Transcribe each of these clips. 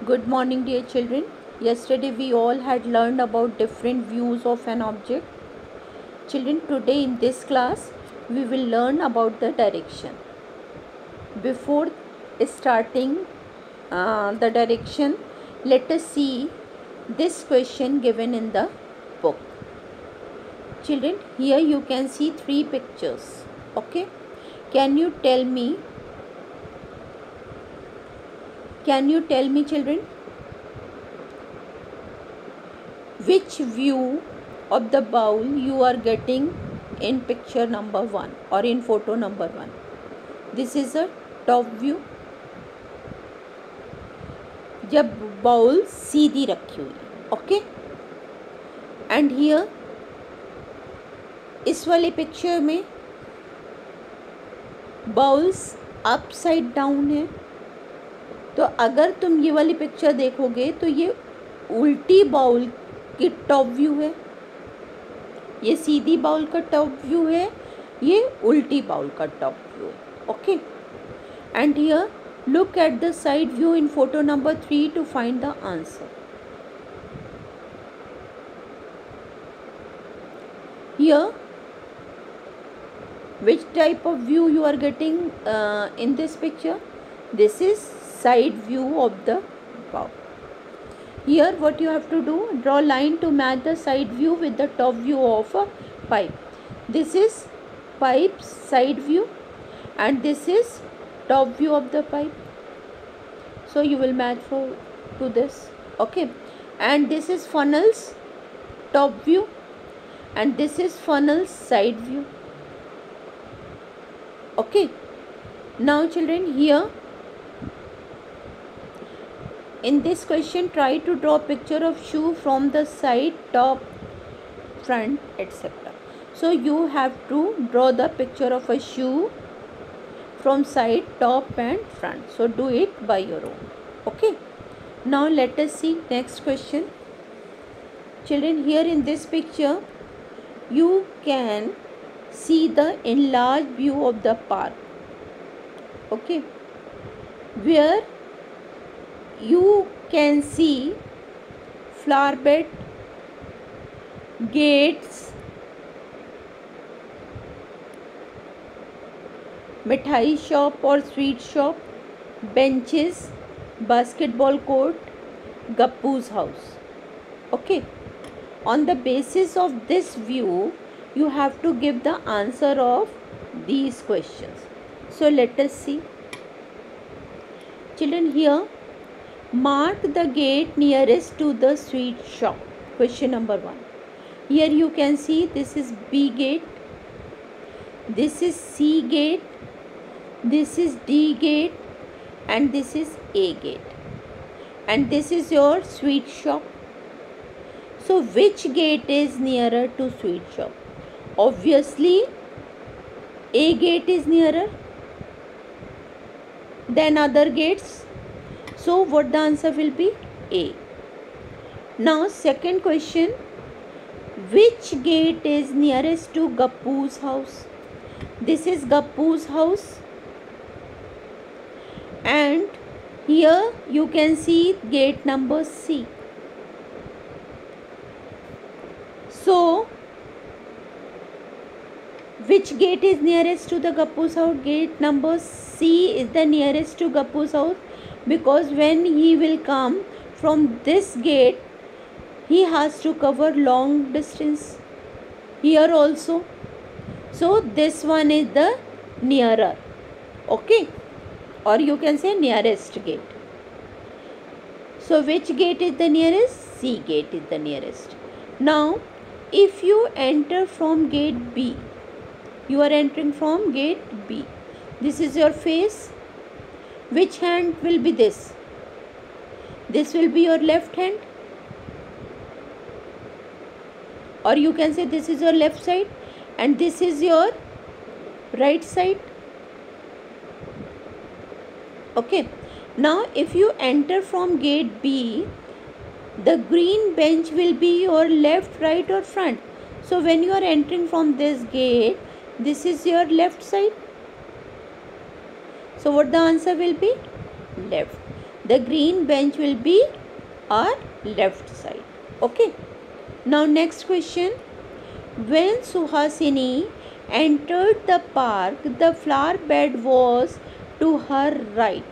Good morning, dear children. Yesterday we all had learned about different views of an object. Children, today in this class we will learn about the direction. Before starting the direction, let us see this question given in the book. Children, here you can see three pictures. Okay, can you tell me, children, which view of the bowl you are getting in picture number 1 or in photo number 1? This is a top view. जब bowl सीधी रखी हुई, okay, and here इस वाले picture में bowls upside down है. तो अगर तुम ये वाली पिक्चर देखोगे तो ये उल्टी बाउल की टॉप व्यू है, ये सीधी बाउल का टॉप व्यू है, ये उल्टी बाउल का टॉप व्यू है. Okay, and here look at the side view in photo number 3 to find the answer. Here, which type of view you are getting in this picture? This is side view of the bowl. Here what you have to do, draw line to match the side view with the top view of a pipe. This is pipe's side view and this is top view of the pipe, so you will match to this. Okay, and this is funnel's top view and this is funnel's side view. Okay, now children, here in this question try to draw a picture of shoe from the side, top, front, etc. So you have to draw the picture of a shoe from side, top and front. So do it by your own. Okay, now let us see next question. Children, here in this picture you can see the enlarged view of the park. Okay, where you can see flower bed, gates, मिठाई shop और sweet shop, benches, basketball court, Gappu's house. Okay, on the basis of this view you have to give the answer of these questions. So let us see. Children, here mark the gate nearest to the sweet shop. Question number 1. Here you can see this is B gate, this is C gate, this is D gate and this is A gate, and this is your sweet shop. So which gate is nearer to sweet shop? Obviously A gate is nearer than other gates, so what the answer will be? A. Now second question, which gate is nearest to Gappu's house? This is Gappu's house and here you can see gate number C. So which gate is nearest to the Gappu's house? Gate number C is the nearest to Gappu's house, because when he will come from this gate he has to cover long distance here also, so this one is the nearer. Okay, or you can say nearest gate. So which gate is the nearest? C gate is the nearest. Now if you enter from gate B, you are entering from gate B, this is your face, which hand will be this? This will be your left hand, or you can say this is your left side and this is your right side. Okay, now if you enter from gate B, the green bench will be your left, right or front. So when you are entering from this gate, this is your left side. So what the answer will be? Left. the green bench will be our left side. Okay. Now next question. When Suhasini entered the park, the flower bed was to her right.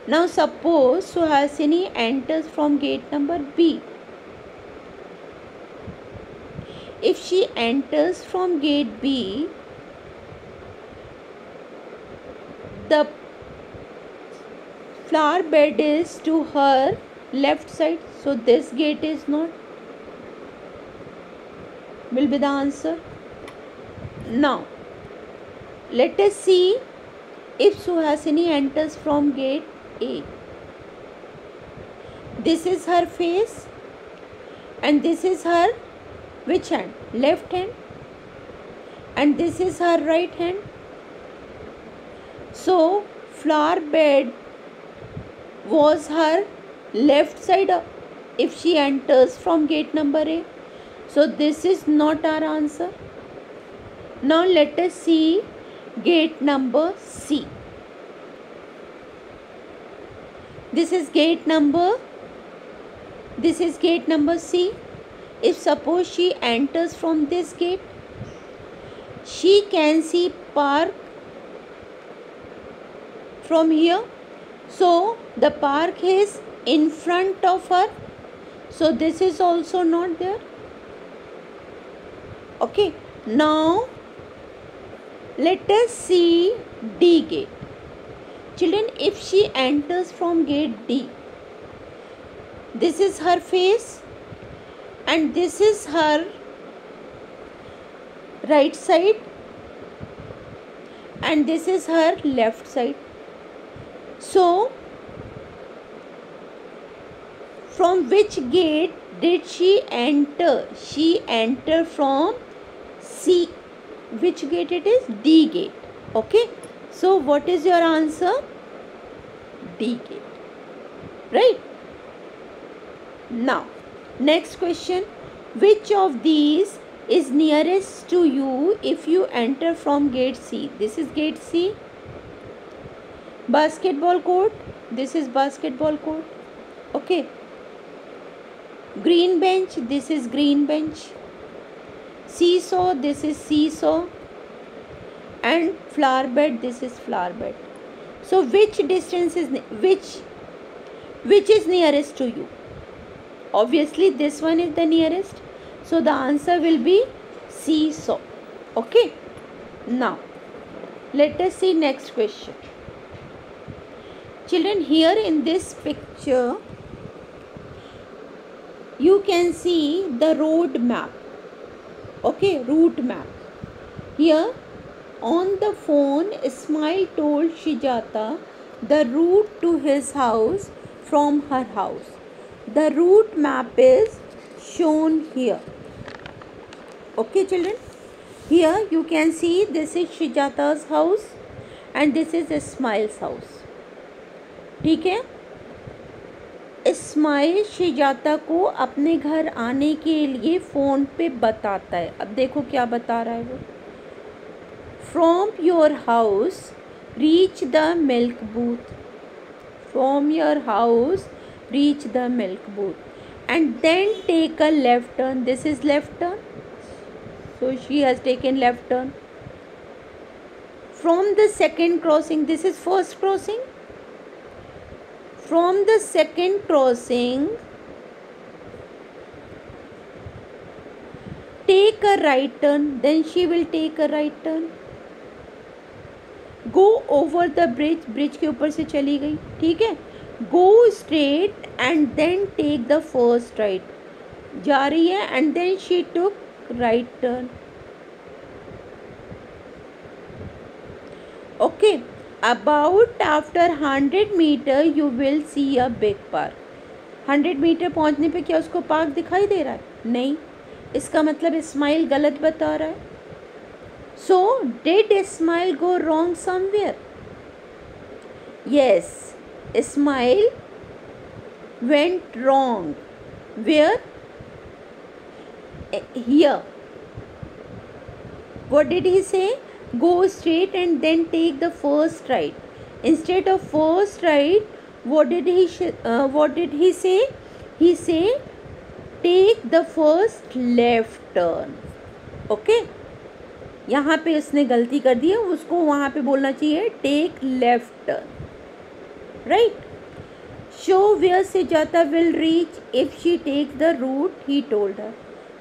Now suppose Suhasini enters from gate number B. If she enters from gate B, the flower bed is to her left side, so this gate is not, will be the answer. Now let us see if Suhasini enters from gate A. This is her face and this is her which hand? Left hand, and this is her right hand. So flower bed was her left side if she enters from gate number A. So this is not our answer. Now let us see gate number C. This is gate number C. If suppose she enters from this gate, she can see park from here. So the park is in front of her. So this is also not there. Okay. Now let us see D gate. Children, if she enters from gate D, this is her face and this is her right side and this is her left side. So from which gate did she enter? She entered from C. Which gate it is? D gate. Okay. So what is your answer? D gate. Right? Now next question. Which of these is nearest to you if you enter from gate C? This is gate C. Basketball court. This is basketball court. Okay. Green bench. This is green bench. Seesaw. This is seesaw. And flower bed. This is flower bed. So which distance is which is nearest to you? Obviously this one is the nearest. So the answer will be seesaw. Okay. Now let us see next question. Children, here in this picture you can see the road map. Okay, route map. Here on the phone, Ismail told Shijata the route to his house from her house. The route map is shown here. Okay children, here you can see this is Shijata's house and this is Ismail's house. ठीक है. इस्माइल शिजाता को अपने घर आने के लिए phone पे बताता है. अब देखो क्या बता रहा है वो. From your house reach the milk booth. From your house reach the milk booth and then take a left turn. This is left turn. So she has taken left turn. From the second crossing, this is first crossing. From the second crossing, take a right turn. Then she will take a right turn. Go over the bridge. Bridge के ऊपर से चली गई. ठीक है. Go straight and then take the first right. जा रही है and then she took right turn. Okay. About after 100 meter you will see a big park. 100 metre पहुंचने पे क्या उसको पार्क दिखाई दे रहा है? नहीं. इसका मतलब इस्माइल गलत बता रहा है. So did Ismail go wrong somewhere? Yes, Ismail went wrong. Where? Here. What did he say? Go straight and then take the first right. Instead of first right, what did he say? He say take the first left turn. Okay, यहाँ पे इसने गलती कर दी है, उसको वहाँ पे बोलना चाहिए take left turn, right. Show where Sujata will reach if she take the route he told her.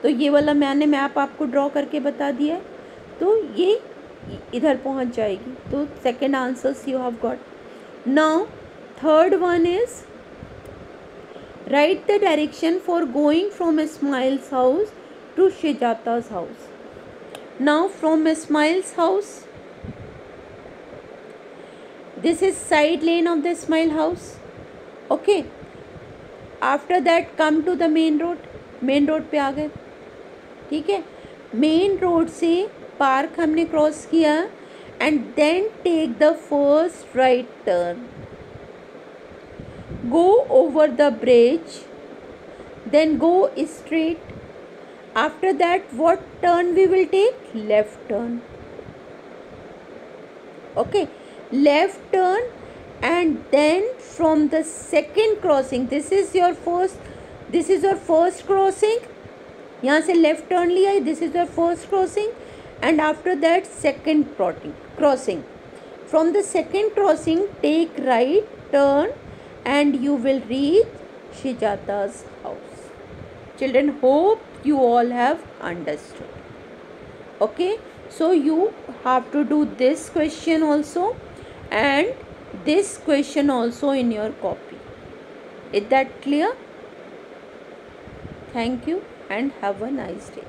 तो ये वाला मैंने मैप आपको ड्रॉ करके बता दिया है, तो ये इधर पहुँच जाएगी. तो second answers you have got. Now third one is write the direction for going from Ismail's house to Shejata's house. Now from Ismail's house, this is side lane of the Ismail house. Okay. After that come to the main road. Main road पे आ गए, ठीक है. Main road से park हमने cross किया and then take the first right turn. Go over the bridge, then go straight. After that, what turn we will take? Left turn. Okay, left turn, and then from the second crossing, this is your first crossing. यहाँ से left turn लिया, this is your first crossing, and after that second crossing. From the second crossing, take right turn. And you will reach Shejata's house. Children, hope you all have understood. Okay, so you have to do this question also and this question also in your copy. Is that clear? Thank you and have a nice day.